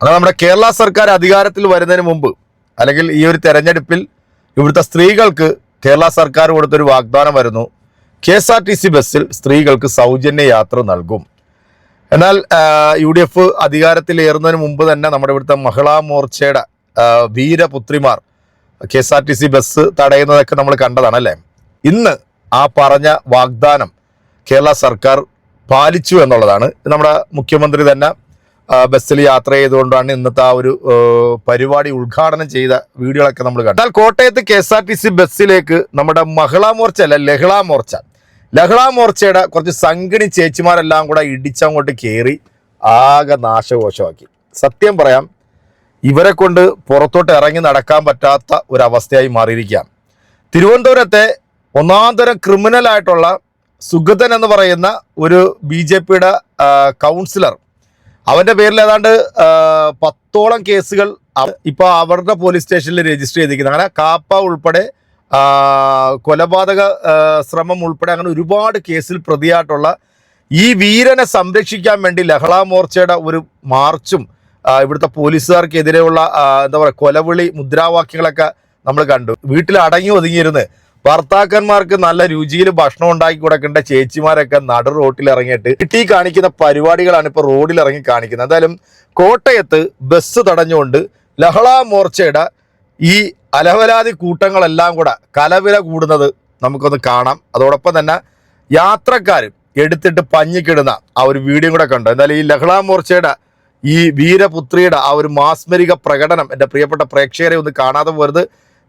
അങ്ങനെ നമ്മുടെ കേരള സർക്കാർ അധികാരത്തിൽ വരുന്നതിന് മുമ്പ് അല്ലെങ്കിൽ ഈ ഒരു തെരഞ്ഞെടുപ്പിൽ ഇവിടുത്തെ സ്ത്രീകൾക്ക് കേരള സർക്കാർ കൊടുത്തൊരു വാഗ്ദാനം വരുന്നു. KSRTC ബസ്സിൽ സ്ത്രീകൾക്ക് സൗജന്യ യാത്ര നൽകും. എന്നാൽ UDF അധികാരത്തിലേറുന്നതിന് മുമ്പ് തന്നെ നമ്മുടെ ഇവിടുത്തെ മഹിളാ മോർച്ചയുടെ വീരപുത്രിമാർ KSRTC ബസ് തടയുന്നതൊക്കെ നമ്മൾ കണ്ടതാണ് അല്ലേ. ഇന്ന് ആ പറഞ്ഞ വാഗ്ദാനം കേരള സർക്കാർ പാലിച്ചു എന്നുള്ളതാണ്. നമ്മുടെ മുഖ്യമന്ത്രി തന്നെ ബസ്സിൽ യാത്ര ചെയ്തുകൊണ്ടാണ് ഇന്നത്തെ ആ ഒരു പരിപാടി ഉദ്ഘാടനം ചെയ്ത വീഡിയോകളൊക്കെ നമ്മൾ കണ്ടു. എന്നാൽ കോട്ടയത്ത് KSRTC ബസ്സിലേക്ക് നമ്മുടെ മഹിളാ മോർച്ച അല്ല ലഹളാ മോർച്ചയുടെ കുറച്ച് സംഘിണി ചേച്ചിമാരെല്ലാം കൂടെ ഇടിച്ചങ്ങോട്ട് കയറി ആകെ നാശകോശമാക്കി. സത്യം പറയാം, ഇവരെ കൊണ്ട് പുറത്തോട്ട് ഇറങ്ങി നടക്കാൻ പറ്റാത്ത ഒരവസ്ഥയായി മാറിയിരിക്കുകയാണ്. തിരുവനന്തപുരത്തെ ഒന്നാന്തരം ക്രിമിനലായിട്ടുള്ള സുഗതൻ എന്ന് പറയുന്ന ഒരു BJPയുടെ കൗൺസിലർ, അവൻ്റെ പേരിൽ ഏതാണ്ട് 10ഓളം കേസുകൾ ഇപ്പോൾ അവരുടെ പോലീസ് സ്റ്റേഷനിൽ രജിസ്റ്റർ ചെയ്തിരിക്കുന്നത്. അങ്ങനെ കാപ്പ ഉൾപ്പെടെ കൊലപാതക ശ്രമം ഉൾപ്പെടെ അങ്ങനെ ഒരുപാട് കേസിൽ പ്രതിയായിട്ടുള്ള ഈ വീരനെ സംരക്ഷിക്കാൻ വേണ്ടി ലഹളാ മോർച്ചയുടെ ഒരു മാർച്ചും ഇവിടുത്തെ പോലീസുകാർക്കെതിരെയുള്ള എന്താ പറയുക കൊലവിളി മുദ്രാവാക്യങ്ങളൊക്കെ നമ്മൾ കണ്ടു. വീട്ടിൽ അടങ്ങി ഒതുങ്ങിയിരുന്ന് ഭർത്താക്കന്മാർക്ക് നല്ല രുചിയിൽ ഭക്ഷണം ഉണ്ടാക്കി കൊടുക്കേണ്ട ചേച്ചിമാരൊക്കെ നടു റോട്ടിൽ ഇറങ്ങിയിട്ട് കിട്ടി കാണിക്കുന്ന പരിപാടികളാണ് ഇപ്പോൾ റോഡിൽ ഇറങ്ങി കാണിക്കുന്നത്. എന്തായാലും കോട്ടയത്ത് ബസ് തടഞ്ഞുകൊണ്ട് ലഹളാ മോർച്ചയുടെ ഈ അലവലാതി കൂട്ടങ്ങളെല്ലാം കൂടെ കലവില കൂടുന്നത് നമുക്കൊന്ന് കാണാം. അതോടൊപ്പം തന്നെ യാത്രക്കാരും എടുത്തിട്ട് പഞ്ഞിക്കിടുന്ന ആ ഒരു വീഡിയോ കൂടെ കണ്ടു. എന്തായാലും ഈ ലഹളാ മോർച്ചയുടെ ഈ വീരപുത്രിയുടെ ആ ഒരു മാസ്മരിക പ്രകടനം എൻ്റെ പ്രിയപ്പെട്ട പ്രേക്ഷകരെ ഒന്ന് കാണാതെ പോരുത്.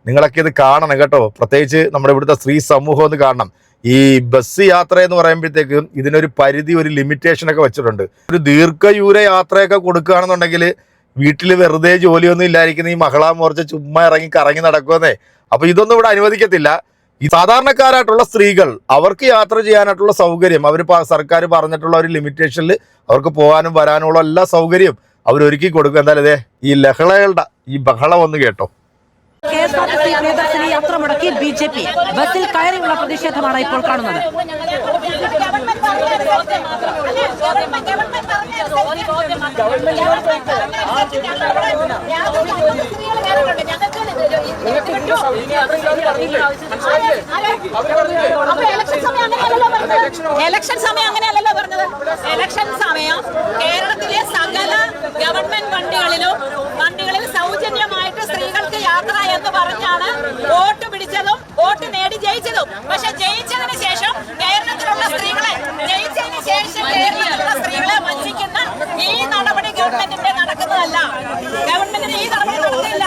നിങ്ങളൊക്കെ ഇത് കാണണം കേട്ടോ. പ്രത്യേകിച്ച് നമ്മുടെ ഇവിടുത്തെ സ്ത്രീ സമൂഹം ഒന്ന് കാണണം. ഈ ബസ് യാത്ര എന്ന് പറയുമ്പോഴത്തേക്കും ഇതിനൊരു പരിധി, ഒരു ലിമിറ്റേഷനൊക്കെ വെച്ചിട്ടുണ്ട്. ഒരു ദീർഘദൂര യാത്രയൊക്കെ കൊടുക്കുകയാണെന്നുണ്ടെങ്കിൽ വീട്ടിൽ വെറുതെ ജോലിയൊന്നും ഇല്ലായിരിക്കുന്ന ഈ മഹിളാ മോർച്ച ചുമ്മാ കറങ്ങി നടക്കുമെന്നേ. അപ്പൊ ഇതൊന്നും ഇവിടെ അനുവദിക്കത്തില്ല. ഈ സാധാരണക്കാരായിട്ടുള്ള സ്ത്രീകൾ അവർക്ക് യാത്ര ചെയ്യാനായിട്ടുള്ള സൗകര്യം അവർ സർക്കാർ പറഞ്ഞിട്ടുള്ള ഒരു ലിമിറ്റേഷനിൽ അവർക്ക് പോകാനും വരാനുള്ള എല്ലാ സൗകര്യവും അവരൊരുക്കി കൊടുക്കും. എന്തായാലും ഇതേ ഈ ലഹളകളുടെ ഈ ബഹളം ഒന്ന് കേട്ടോ. KSRTC പ്രിയദർശിനി യാത്ര മുടക്കി BJP ബസ്സിൽ കയറിയുള്ള പ്രതിഷേധമാണ് ഇപ്പോൾ കാണുന്നത്. ഇലക്ഷൻ സമയം അങ്ങനെയല്ലല്ലോ പറഞ്ഞത്. ഇലക്ഷൻ സമയം കേരളത്തിലെ സകല ഗവൺമെന്റ് വണ്ടികളിൽ സൗജന്യമായിട്ട് സ്ത്രീകൾക്ക് യാത്ര എന്ന് പറഞ്ഞാണ് വോട്ട് പിടിച്ചതും വോട്ട് നേടി ജയിച്ചതും. പക്ഷെ ജയിച്ചതിന് ശേഷം കേരളത്തിലുള്ള സ്ത്രീകളെ വഞ്ചിക്കുന്ന ഈ നടപടി ഗവൺമെന്റിന്റെ നടക്കുന്നതല്ല. ഗവൺമെന്റിന് ഈ നടപടി നടത്തില്ല.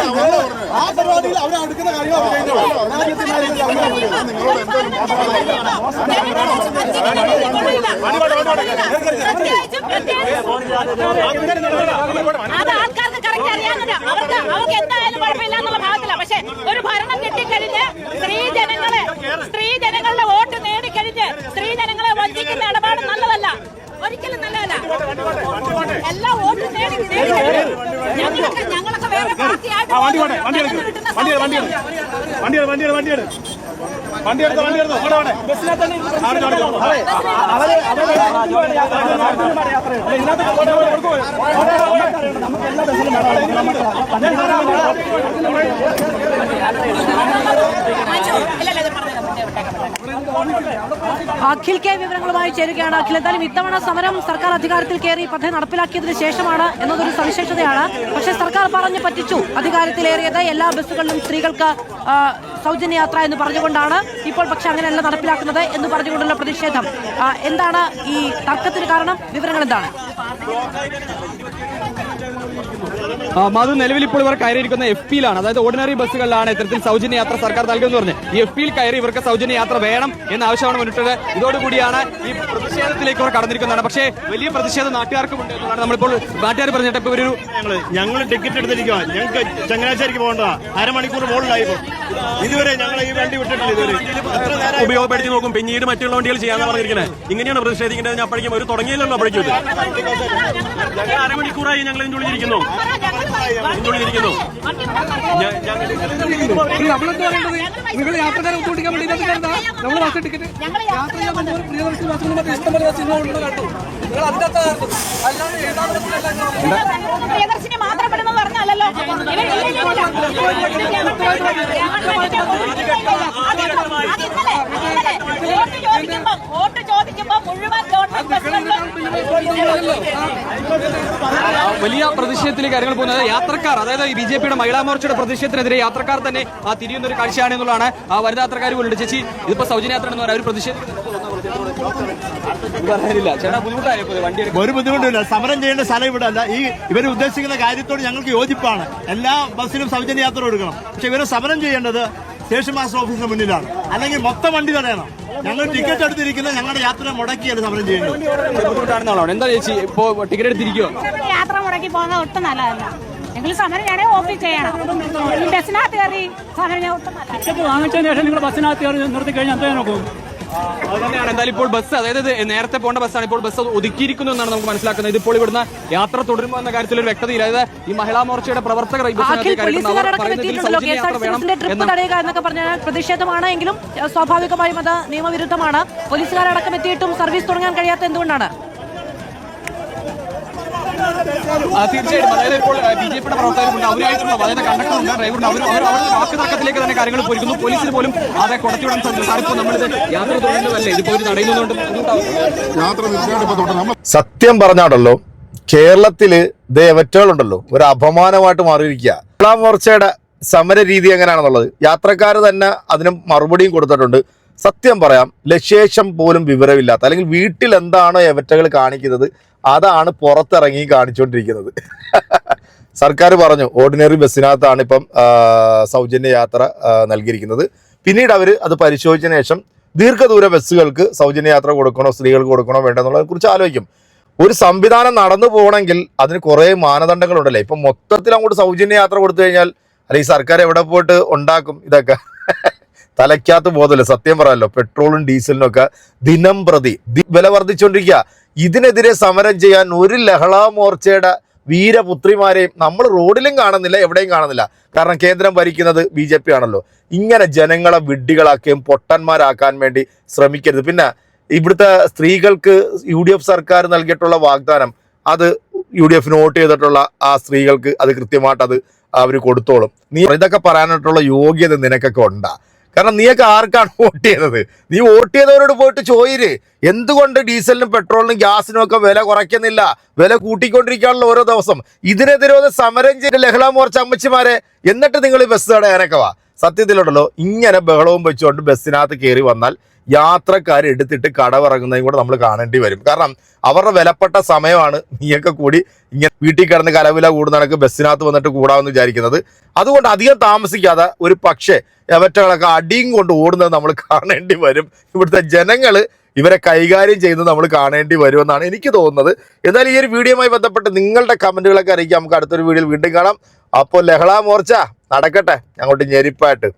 ഞങ്ങൾ ആ പരിപാടിയിൽ അവരെ അടുക്കുന്ന അത് ആൾക്കാർക്ക് കറക്റ്റ് അറിയാവുന്ന അവർക്ക് എന്തായാലും കുഴപ്പമില്ല എന്നുള്ള ഭാഗത്തില്ല. പക്ഷെ ഒരു ഭരണം കിട്ടിക്കഴിഞ്ഞ് സ്ത്രീജനങ്ങളുടെ വോട്ട് നേടിക്കഴിഞ്ഞ് സ്ത്രീജനങ്ങളെ വഞ്ചിക്കുന്ന ഇടപാട് നല്ലതല്ല, ഒരിക്കലും നല്ലതല്ല. എല്ലാ വോട്ടും ഞങ്ങളൊക്കെ വേറെ പാർട്ടിയായിട്ട് അഖിൽ കെ വിവരങ്ങളുമായി ചേരുകയാണ്. അഖിൽ, എന്തായാലും ഇത്തവണ സമരം സർക്കാർ അധികാരത്തിൽ കയറി പദ്ധതി നടപ്പിലാക്കിയതിനു ശേഷമാണ് എന്നതൊരു സവിശേഷതയാണ്. പക്ഷേ സർക്കാർ പറഞ്ഞു പറ്റിച്ചു. അധികാരത്തിലേറിയത് എല്ലാ ബസ്സുകളിലും സ്ത്രീകൾക്ക് സൗജന്യ യാത്ര എന്ന് പറഞ്ഞുകൊണ്ടാണ്. ഇപ്പോൾ പക്ഷെ അങ്ങനെയല്ല നടപ്പിലാക്കുന്നത് എന്ന് പറഞ്ഞുകൊണ്ടുള്ള പ്രതിഷേധം. എന്താണ് ഈ തർക്കത്തിന് കാരണം? വിവരങ്ങൾ എന്താണ്? അത് നിലവിൽ ഇപ്പോൾ ഇവർ കയറിയിരിക്കുന്ന FP-യിലാണ്, അതായത് ഓർഡിനറി ബസ്സുകളിലാണ് ഇത്തരത്തിൽ സൗജന്യ യാത്ര സർക്കാർ നൽകുമെന്ന് പറഞ്ഞ് ഈ FP-യിൽ കയറി ഇവർക്ക് സൗജന്യ യാത്ര വേണം എന്ന ആവശ്യമാണ് മുന്നിട്ടത്. ഇതോടുകൂടിയാണ് ഈ പ്രതിഷേധത്തിലേക്ക് ഇവർ കടന്നിരിക്കുന്നതാണ്. പക്ഷേ വലിയ പ്രതിഷേധം നാട്ടുകാർക്കും ഉണ്ട് എന്നതാണ് നമ്മളിപ്പോൾ നാട്ടുകാർ പറഞ്ഞിട്ട് ഇപ്പോൾ ഒരു ഞങ്ങൾ ടിക്കറ്റ് എടുത്തിരിക്കുക, ഞങ്ങൾക്ക് ചങ്ങനാശ്ശേരിക്ക് പോകേണ്ടതാ, അരമണിക്കൂർ മുകളിലായിപ്പോ ഇതുവരെ ഞങ്ങൾ ഈ വണ്ടി വിട്ടിട്ടില്ല. ഇതുവരെ ഉപയോഗപ്പെടുത്തി നോക്കും, പിന്നീട് മറ്റുള്ള വണ്ടികൾ ചെയ്യാന്ന് പറഞ്ഞിരിക്കുന്നത്. ഇങ്ങനെയാണ് പ്രതിഷേധിക്കേണ്ടത്. അപ്പോഴേക്കും ഒരു തുടങ്ങിയല്ലോ, അപ്പോഴേക്കും അരമണിക്കൂറായി ഞങ്ങൾ വിളിച്ചിരിക്കുന്നു. നിങ്ങൾ യാത്രക്കാരെ ഒത്തുപിടിക്കാൻ വേണ്ടി നമ്മൾ ബസ് ടിക്കറ്റ് പ്രിയദർശിനി മാത്രം പറഞ്ഞല്ലോ. വോട്ട് ചോദിക്കുമ്പോ മുഴുവൻ വലിയ പ്രതിഷേധത്തിലേക്ക് കാര്യങ്ങൾ പോകുന്നത് യാത്രക്കാർ, അതായത് ഈ BJP-യുടെ മഹിളാ മോർച്ചയുടെ പ്രതിഷേധത്തിനെതിരെ യാത്രക്കാർ തന്നെ തിരിയുന്ന ഒരു കാഴ്ചയാണ് എന്നുള്ളതാണ് വനിതാ യാത്രക്കാർ പോലുണ്ട്. ചേച്ചി, ഇതിപ്പോ സൗജന്യ യാത്ര എന്ന് പറയാൻ ഒരു പ്രതിഷേധില്ല ചേട്ടാ, ബുദ്ധിമുട്ടായി വണ്ടി ഒരു ബുദ്ധിമുട്ടില്ല. സമരം ചെയ്യേണ്ട സ്ഥലം ഇവിടെ അല്ല. ഇവർ ഉദ്ദേശിക്കുന്ന കാര്യത്തോട് ഞങ്ങൾക്ക് യോജിപ്പാണ്. എല്ലാ ബസ്സിലും സൗജന്യ യാത്ര കൊടുക്കണം. പക്ഷെ ഇവർ സമരം ചെയ്യേണ്ടത് സ്റ്റേഷൻ മാസ്റ്റർ ഓഫീസിന് മുന്നിലാണ്, അല്ലെങ്കിൽ മൊത്തം വണ്ടി തടയണം. ഞങ്ങൾ ടിക്കറ്റ് എടുത്തിരിക്കുന്ന ഞങ്ങളുടെ യാത്ര മുടക്കിയാണ് സമരം ചെയ്യുന്നത്. ബുദ്ധിമുട്ടാണെന്നാണോ? എന്താ ചേച്ചി ഇപ്പോ ടിക്കറ്റ് എടുത്തിരിക്കുവോ? യാത്ര മുടക്കി പോകുന്നത് ഒട്ടും നല്ലതല്ല. നിങ്ങൾ സമരം ചെയ്യണമെങ്കിൽ ഓഫീസ് ചെയ്യണം. ഈ ബസ്സിനകത്ത് കയറി സമരം ഒട്ടും നല്ല. ടിക്കറ്റ് വാങ്ങിച്ചതിന് ശേഷം നിങ്ങൾ ബസ്സിനകത്ത് കയറി നിർത്തി കഴിഞ്ഞാൽ എന്താ നോക്കും? അത് തന്നെയാണ്. എന്തായാലും ഇപ്പോൾ ബസ്, അതായത് നേരത്തെ പോകേണ്ട ബസ്സാണ് ഇപ്പോൾ ബസ് ഒതുക്കിയിരിക്കുന്നു എന്നാണ് നമുക്ക് മനസ്സിലാക്കുന്നത്. ഇതിപ്പോൾ ഇവിടുന്ന് യാത്ര തുടരുമോ എന്ന കാര്യത്തിൽ ഒരു വ്യക്തതയില്ല. അതായത് ഈ മഹിളാ മോർച്ചയുടെ പ്രവർത്തകർ എന്നൊക്കെ പറഞ്ഞാൽ പ്രതിഷേധമാണ് എങ്കിലും സ്വാഭാവികമായും അത് നിയമവിരുദ്ധമാണ്. പോലീസുകാരടക്കം എത്തിയിട്ടും സർവീസ് തുടങ്ങാൻ കഴിയാത്ത എന്തുകൊണ്ടാണ്? തീർച്ചയായിട്ടും, അതായത് ഇപ്പോൾ BJP-യുടെ പ്രവർത്തകരുണ്ട്, അവരായിട്ടുള്ള അതായത് കണ്ടക്ടറുണ്ട്, ഡ്രൈവറുണ്ട്, അവർ വാക്ക് തർക്കത്തിലേക്ക് തന്നെ കാര്യങ്ങൾ പോയിരിക്കുന്നു. പോലീസിന് പോലും അതെ കൊടുത്തിവിടാൻ സാധിക്കും. നമ്മളിത് യാത്ര തുടരുന്നതല്ലേ, ഇതിപ്പോ ഒരു തടയുന്നതുകൊണ്ട് സത്യം പറഞ്ഞാണല്ലോ കേരളത്തില് ദേവറ്റകളുണ്ടല്ലോ ഒരു അപമാനമായിട്ട് മാറിയിരിക്കുക. മഹിളാ മോർച്ചയുടെ സമര രീതി എങ്ങനെയാണെന്നുള്ളത് യാത്രക്കാർ തന്നെ അതിന് മറുപടിയും കൊടുത്തിട്ടുണ്ട്. സത്യം പറയാം, ലശേഷം പോലും വിവരമില്ലാത്ത, അല്ലെങ്കിൽ വീട്ടിൽ എന്താണോ എവറ്റകൾ കാണിക്കുന്നത് അതാണ് പുറത്തിറങ്ങി കാണിച്ചുകൊണ്ടിരിക്കുന്നത്. സർക്കാർ പറഞ്ഞു ഓർഡിനറി ബസ്സിനകത്താണ് ഇപ്പം സൗജന്യ യാത്ര നൽകിയിരിക്കുന്നത്. പിന്നീട് അവർ അത് പരിശോധിച്ചതിന് ശേഷം ദീർഘദൂര ബസ്സുകൾക്ക് സൗജന്യ യാത്ര കൊടുക്കണോ, സ്ത്രീകൾക്ക് കൊടുക്കണോ വേണ്ടെന്നുള്ളതിനെ കുറിച്ച് ആലോചിക്കും. ഒരു സംവിധാനം നടന്നു പോകണമെങ്കിൽ അതിന് കുറേ മാനദണ്ഡങ്ങളുണ്ടല്ലേ. ഇപ്പം മൊത്തത്തിൽ അങ്ങോട്ട് സൗജന്യ യാത്ര കൊടുത്തു കഴിഞ്ഞാൽ അല്ലെങ്കിൽ സർക്കാർ എവിടെ പോയിട്ട് ഉണ്ടാക്കും ഇതൊക്കെ? തലയ്ക്കകത്ത് ബോധമല്ല. സത്യം പറയാമല്ലോ, പെട്രോളും ഡീസലിനും ഒക്കെ ദിനം പ്രതി വില വർദ്ധിച്ചുകൊണ്ടിരിക്കുക. ഇതിനെതിരെ സമരം ചെയ്യാൻ ഒരു ലഹളാ മോർച്ചയുടെ വീരപുത്രിമാരെയും നമ്മൾ റോഡിലും കാണുന്നില്ല, എവിടെയും കാണുന്നില്ല. കാരണം കേന്ദ്രം ഭരിക്കുന്നത് BJP ആണല്ലോ. ഇങ്ങനെ ജനങ്ങളെ വിഡ്ഢികളാക്കുകയും പൊട്ടന്മാരാക്കാൻ വേണ്ടി ശ്രമിക്കരുത്. പിന്നെ ഇവിടുത്തെ സ്ത്രീകൾക്ക് UDF സർക്കാർ നൽകിയിട്ടുള്ള വാഗ്ദാനം, അത് UDF നോട്ട് ചെയ്തിട്ടുള്ള ആ സ്ത്രീകൾക്ക് അത് കൃത്യമായിട്ട് അത് അവർ കൊടുത്തോളും. നീ ഇതൊക്കെ പറയാനായിട്ടുള്ള യോഗ്യത നിനക്കൊക്കെ ഉണ്ടാ? കാരണം നീയൊക്കെ ആർക്കാണ് വോട്ട് ചെയ്തത്? നീ വോട്ട് ചെയ്തവരോട് പോയിട്ട് ചോദിര്, എന്തുകൊണ്ട് ഡീസലിനും പെട്രോളിനും ഗ്യാസിനും ഒക്കെ വില കുറയ്ക്കുന്നില്ല? വില കൂട്ടിക്കൊണ്ടിരിക്കുകയാണല്ലോ ഓരോ ദിവസം. ഇതിനെതിരെ സമരം ചെയ്ത് ലഹളാ മോർച്ച അമ്മച്ചിമാരെ, എന്നിട്ട് നിങ്ങൾ ഈ ബസ് തടയാനൊക്കെ വാ. സത്യത്തിലുണ്ടല്ലോ ഇങ്ങനെ ബഹളവും വെച്ചുകൊണ്ട് ബസ്സിനകത്ത് കയറി വന്നാൽ യാത്രക്കാർ എടുത്തിട്ട് കടവിറങ്ങുന്നതും കൂടെ നമ്മൾ കാണേണ്ടി വരും. കാരണം അവരുടെ വിലപ്പെട്ട സമയമാണ് നീയൊക്കെ കൂടി ഇങ്ങനെ വീട്ടിൽ കിടന്ന് കലവില കൂടുന്നതൊക്കെ ബസ്സിനകത്ത് വന്നിട്ട് കൂടാമെന്ന് വിചാരിക്കുന്നത്. അതുകൊണ്ട് അധികം താമസിക്കാതെ ഒരു പക്ഷേ എവറ്റകളൊക്കെ അടിയും കൊണ്ട് ഓടുന്നത് നമ്മൾ കാണേണ്ടി വരും. ഇവിടുത്തെ ജനങ്ങൾ ഇവരെ കൈകാര്യം ചെയ്യുന്നത് നമ്മൾ കാണേണ്ടി വരുമെന്നാണ് എനിക്ക് തോന്നുന്നത്. എന്നാലും ഈ ഒരു വീഡിയോയുമായി ബന്ധപ്പെട്ട് നിങ്ങളുടെ കമൻറ്റുകളൊക്കെ അറിയിക്കാം. നമുക്ക് അടുത്തൊരു വീഡിയോയിൽ വീണ്ടും കാണാം. അപ്പോൾ ലഹളാ മോർച്ച നടക്കട്ടെ അങ്ങോട്ട് ഞെരിപ്പായിട്ട്.